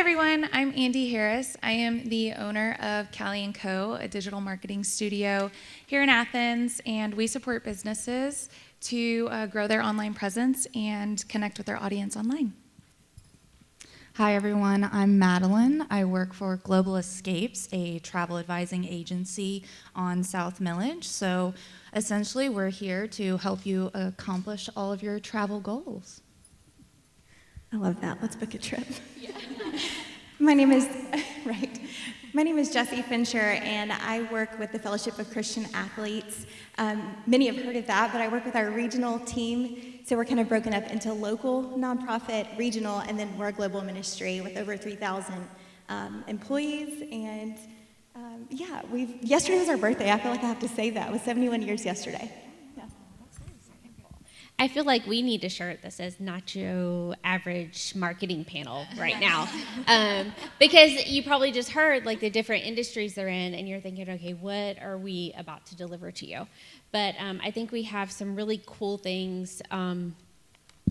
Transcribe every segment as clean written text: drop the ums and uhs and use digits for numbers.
everyone, I'm Andy Harris. I am the owner of Callie & Co., a digital marketing studio here in Athens, and we support businesses to grow their online presence and connect with their audience online. Hi everyone, I'm Madeline. I work for Global Escapes, a travel advising agency on South Millage. So essentially we're here to help you accomplish all of your travel goals. I love that. Let's book a trip. Yeah. My name is Jessie Fincher, and I work with the Fellowship of Christian Athletes. Many have heard of that, but I work with our regional team. So we're kind of broken up into local, nonprofit, regional, and then we're a global ministry with over 3,000 employees. And yesterday was our birthday. I feel like I have to say that. It was 71 years yesterday. I feel like we need a shirt that says not your average marketing panel right now. Because you probably just heard like the different industries they're in and you're thinking, okay, what are we about to deliver to you? But I think we have some really cool things,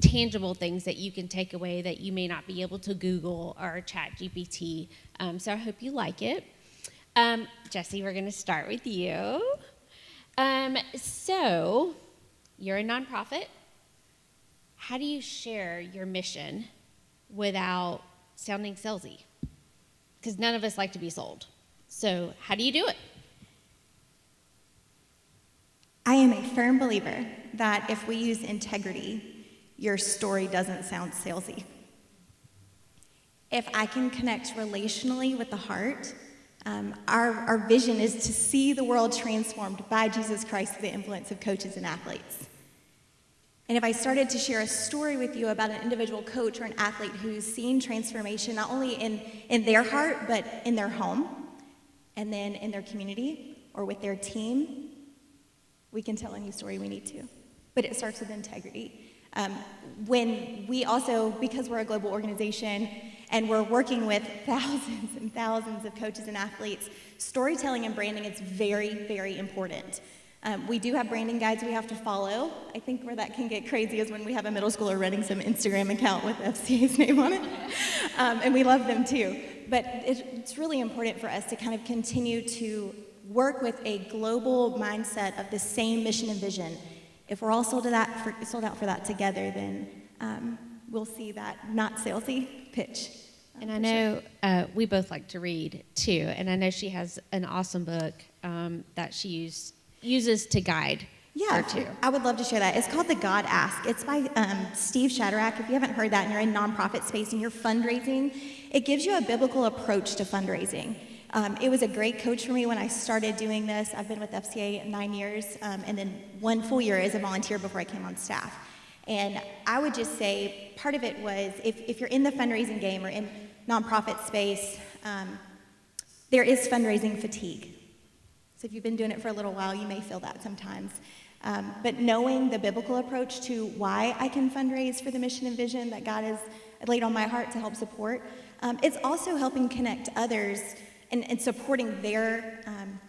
tangible things that you can take away that you may not be able to Google or chat GPT. So I hope you like it. Jessie, we're gonna start with you. So you're a nonprofit. How do you share your mission without sounding salesy? Because none of us like to be sold. So how do you do it? I am a firm believer that if we use integrity, your story doesn't sound salesy. If I can connect relationally with the heart, our vision is to see the world transformed by Jesus Christ through the influence of coaches and athletes. And if I started to share a story with you about an individual coach or an athlete who's seen transformation not only in their heart, but in their home, and then in their community or with their team, we can tell any story we need to. But it starts with integrity. When we also, because we're a global organization and we're working with thousands and thousands of coaches and athletes, storytelling and branding is very, very important. We do have branding guides we have to follow. I think where that can get crazy is when we have a middle schooler running some Instagram account with FCA's name on it. And we love them too. But it's really important for us to kind of continue to work with a global mindset of the same mission and vision. If we're all sold out for that together, then we'll see that not salesy pitch. And I know we both like to read too, and I know she has an awesome book that she uses to guide her too. I would love to share that. It's called The God Ask. It's by Steve Shadrack. If you haven't heard that and you're in nonprofit space and you're fundraising, it gives you a biblical approach to fundraising. It was a great coach for me when I started doing this. I've been with FCA 9 years, and then 1 full year as a volunteer before I came on staff. And I would just say part of it was if you're in the fundraising game or in nonprofit space, there is fundraising fatigue. So if you've been doing it for a little while, you may feel that sometimes. But knowing the biblical approach to why I can fundraise for the mission and vision that God has laid on my heart to help support, it's also helping connect others and supporting their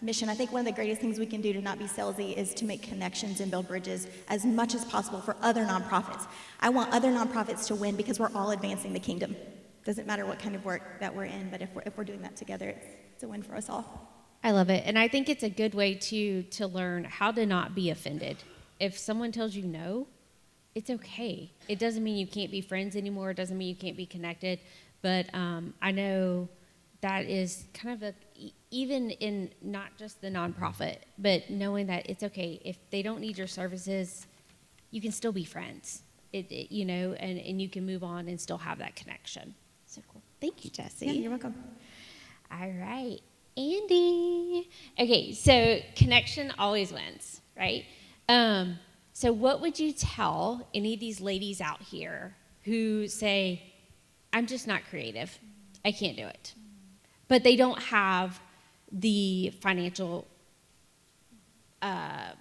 mission. I think one of the greatest things we can do to not be salesy is to make connections and build bridges as much as possible for other nonprofits. I want other nonprofits to win because we're all advancing the kingdom. Doesn't matter what kind of work that we're in, but if we're doing that together, it's a win for us all. I love it, and I think it's a good way to learn how to not be offended. If someone tells you no, it's okay. It doesn't mean you can't be friends anymore. It doesn't mean you can't be connected. But I know that is kind of even in not just the nonprofit, but knowing that it's okay. If they don't need your services, you can still be friends, and you can move on and still have that connection. So cool. Thank you, Jessie. Yeah, you're welcome. All right. Andy. Okay, so connection always wins, right? So what would you tell any of these ladies out here who say, I'm just not creative, I can't do it, but they don't have the financial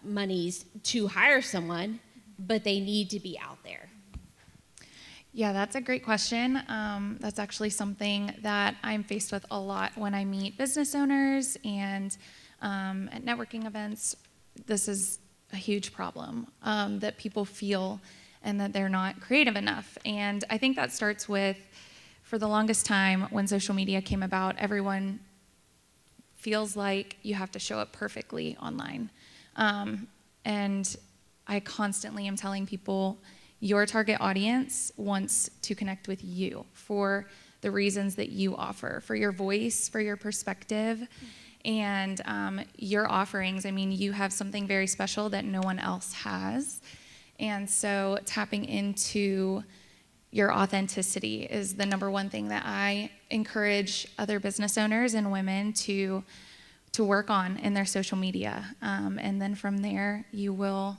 monies to hire someone, but they need to be out there? Yeah, that's a great question. That's actually something that I'm faced with a lot when I meet business owners and at networking events. This is a huge problem that people feel and that they're not creative enough. And I think that starts with for the longest time when social media came about, everyone feels like you have to show up perfectly online. And I constantly am telling people, your target audience wants to connect with you for the reasons that you offer, for your voice, for your perspective, and your offerings. I mean, you have something very special that no one else has. And so tapping into your authenticity is the number one thing that I encourage other business owners and women to work on in their social media. And then from there, you'll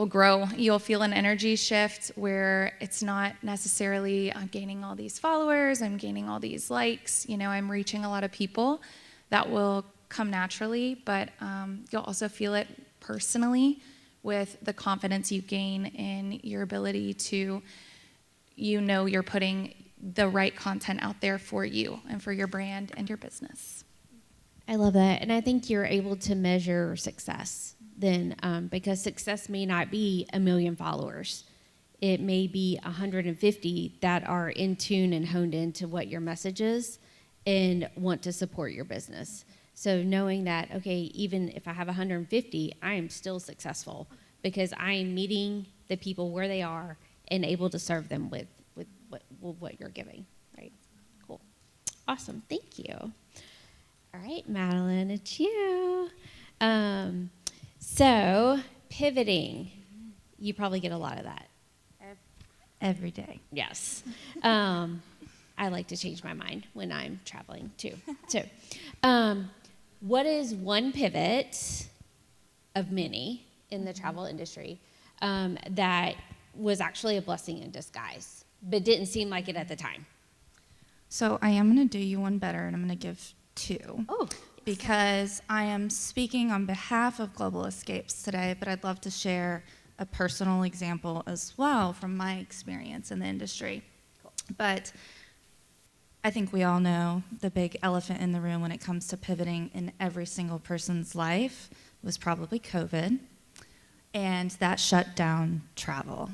grow. You'll feel an energy shift where it's not necessarily, I'm gaining all these followers, I'm gaining all these likes, I'm reaching a lot of people. That will come naturally, but you'll also feel it personally with the confidence you gain in your ability to, you're putting the right content out there for you and for your brand and your business. I love that. And I think you're able to measure success then, because success may not be 1 million followers. It may be 150 that are in tune and honed into what your message is and want to support your business. So knowing that, okay, even if I have 150, I am still successful because I am meeting the people where they are and able to serve them with what you're giving, right? Cool. Awesome. Thank you. All right, Madeline, it's you. So pivoting, you probably get a lot of that. Every day. Yes. I like to change my mind when I'm traveling too. So, what is one pivot of many in the travel industry that was actually a blessing in disguise, but didn't seem like it at the time? So I am going to do you one better, and I'm going to give 2. Oh, Because I am speaking on behalf of Global Escapes today, but I'd love to share a personal example as well from my experience in the industry. cool. But I think we all know the big elephant in the room when it comes to pivoting in every single person's life was probably COVID, and that shut down travel.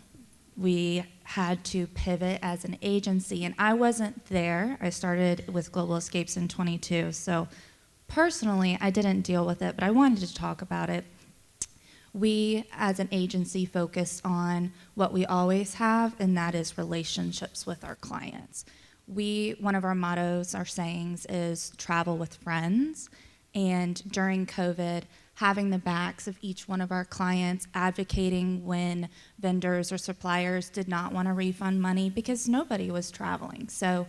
We had to pivot as an agency, and I wasn't there. I started with Global Escapes in 22, so personally, I didn't deal with it, but I wanted to talk about it. We, as an agency, focus on what we always have, and that is relationships with our clients. One of our mottos, our sayings, is travel with friends. And during COVID, having the backs of each one of our clients, advocating when vendors or suppliers did not want to refund money because nobody was traveling. So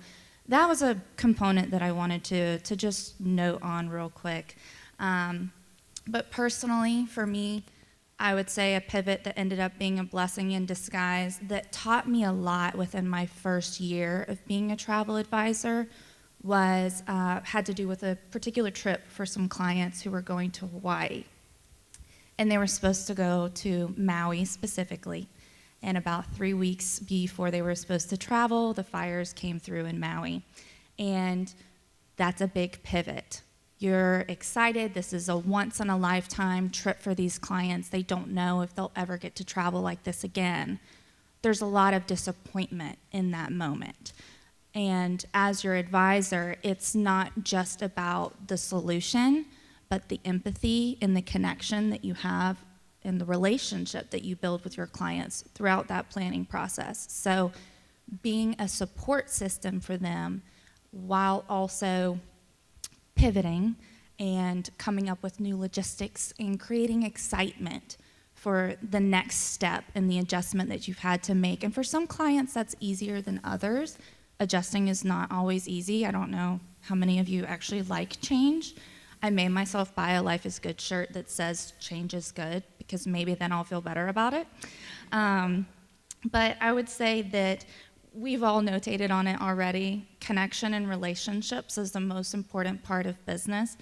that was a component that I wanted to just note on real quick. But personally, for me, I would say a pivot that ended up being a blessing in disguise that taught me a lot within my first year of being a travel advisor was had to do with a particular trip for some clients who were going to Hawaii. And they were supposed to go to Maui specifically. And about 3 weeks before they were supposed to travel, the fires came through in Maui. And that's a big pivot. You're excited. This is a once-in-a-lifetime trip for these clients. They don't know if they'll ever get to travel like this again. There's a lot of disappointment in that moment. And as your advisor, it's not just about the solution, but the empathy and the connection that you have and the relationship that you build with your clients throughout that planning process. So being a support system for them while also pivoting and coming up with new logistics and creating excitement for the next step in the adjustment that you've had to make. And for some clients, that's easier than others. Adjusting is not always easy. I don't know how many of you actually like change. I made myself buy a Life is Good shirt that says change is good because maybe then I'll feel better about it. But I would say that we've all notated on it already. Connection and relationships is the most important part of business,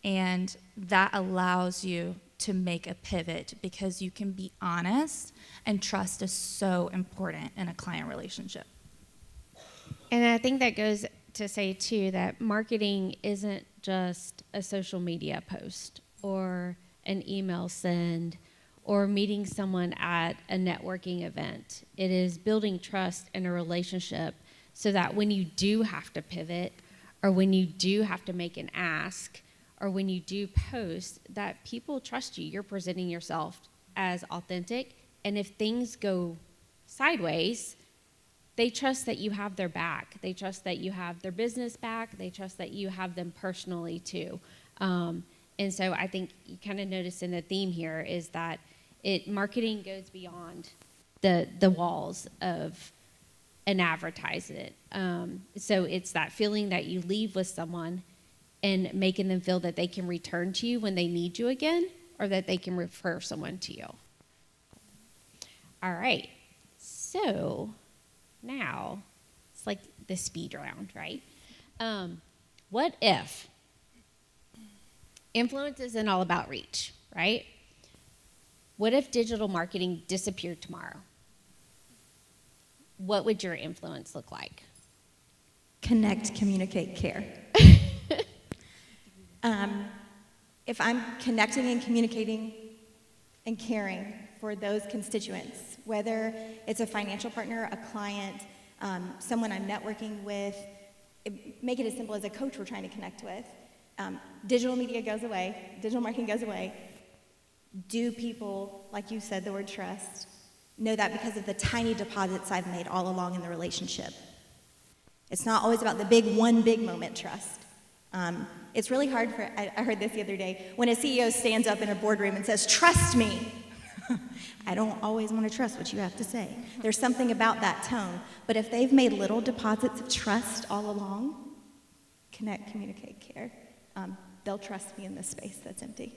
and that allows you to make a pivot because you can be honest, and trust is so important in a client relationship. And I think that goes to say, too, that marketing isn't just a social media post or an email send or meeting someone at a networking event. It is building trust in a relationship so that when you do have to pivot, or when you do have to make an ask, or when you do post, that people trust you. You're presenting yourself as authentic. And if things go sideways, they trust that you have their back. They trust that you have their business back. They trust that you have them personally too. And so I think you kind of notice in the theme here is that marketing goes beyond the walls of an advertisement. So it's that feeling that you leave with someone and making them feel that they can return to you when they need you again, or that they can refer someone to you. All right. So now it's like the speed round, right? What if influence isn't all about reach, right? What if digital marketing disappeared tomorrow? What would your influence look like? Connect, communicate, care. If I'm connecting and communicating and caring for those constituents, whether it's a financial partner, a client, someone I'm networking with, make it as simple as a coach we're trying to connect with. Digital media goes away, digital marketing goes away. Do people, like you said, the word trust, know that because of the tiny deposits I've made all along in the relationship? It's not always about the one big moment trust. It's really hard I heard this the other day, when a CEO stands up in a boardroom and says, "Trust me." I don't always want to trust what you have to say. There's something about that tone. But if they've made little deposits of trust all along, connect, communicate, care, they'll trust me in this space that's empty.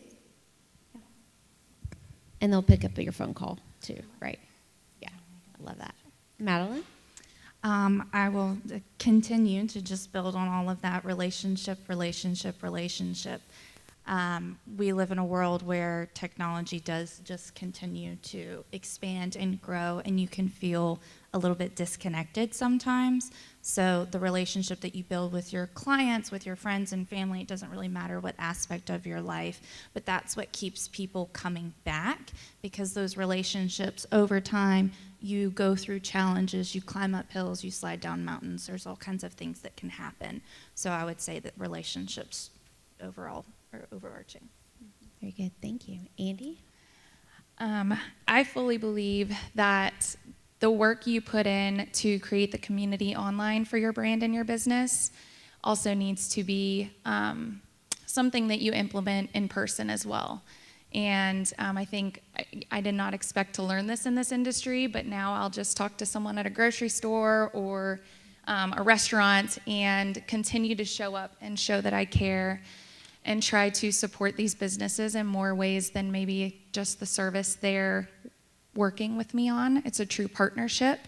Yeah. And they'll pick up your phone call too, right? Yeah, I love that. Madeline? I will continue to just build on all of that relationship. We live in a world where technology does just continue to expand and grow, and you can feel a little bit disconnected sometimes. So the relationship that you build with your clients, with your friends and family, it doesn't really matter what aspect of your life, but that's what keeps people coming back, because those relationships over time, you go through challenges, you climb up hills, you slide down mountains. There's all kinds of things that can happen. So I would say that relationships overall are overarching. Very good, thank you. Andy? I fully believe that the work you put in to create the community online for your brand and your business also needs to be something that you implement in person as well. And I think I did not expect to learn this in this industry, but now I'll just talk to someone at a grocery store or a restaurant and continue to show up and show that I care and try to support these businesses in more ways than maybe just the service they're working with me on. It's a true partnership.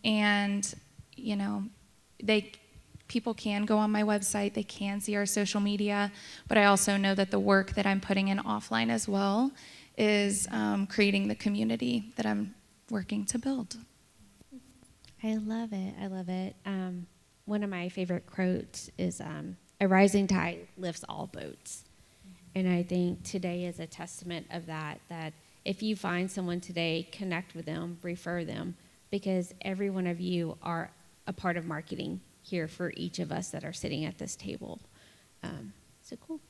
And, you know, people can go on my website, they can see our social media, but I also know that the work that I'm putting in offline as well is creating the community that I'm working to build. I love it, I love it. One of my favorite quotes is, "A rising tide lifts all boats." And I think today is a testament of that if you find someone today, connect with them, refer them, because every one of you are a part of marketing here for each of us that are sitting at this table. So cool.